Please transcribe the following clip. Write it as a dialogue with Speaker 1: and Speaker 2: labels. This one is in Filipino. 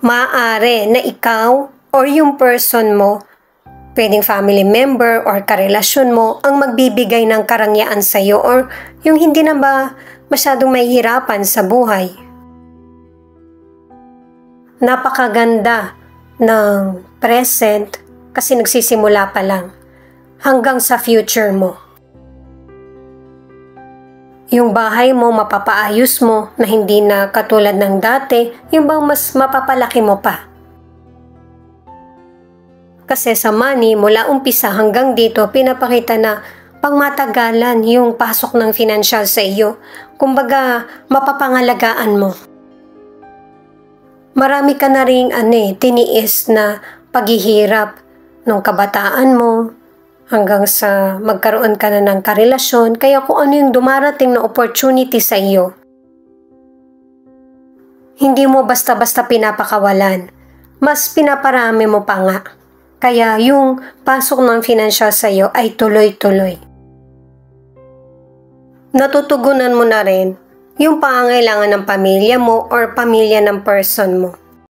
Speaker 1: maaari na ikaw or yung person mo, pwedeng family member or karelasyon mo, ang magbibigay ng karangyaan sa iyo or yung hindi na ba masyadong mahihirapan sa buhay. Napakaganda ng present kasi nagsisimula pa lang hanggang sa future mo. Yung bahay mo, mapapaayos mo na hindi na katulad ng dati, yung bang mas mapapalaki mo pa. Kasi sa money, mula umpisa hanggang dito, pinapakita na pangmatagalan yung pasok ng financial sa iyo. Kumbaga, mapapangalagaan mo. Marami ka na ring tiniis na paghihirap nung kabataan mo, hanggang sa magkaroon ka na ng karelasyon, kaya kung ano yung dumarating na opportunity sa iyo, hindi mo basta-basta pinapakawalan, mas pinaparami mo pa nga. Kaya yung pasok ng financial sa iyo ay tuloy-tuloy. Natutugunan mo na rin yung pangangailangan ng pamilya mo or pamilya ng person mo.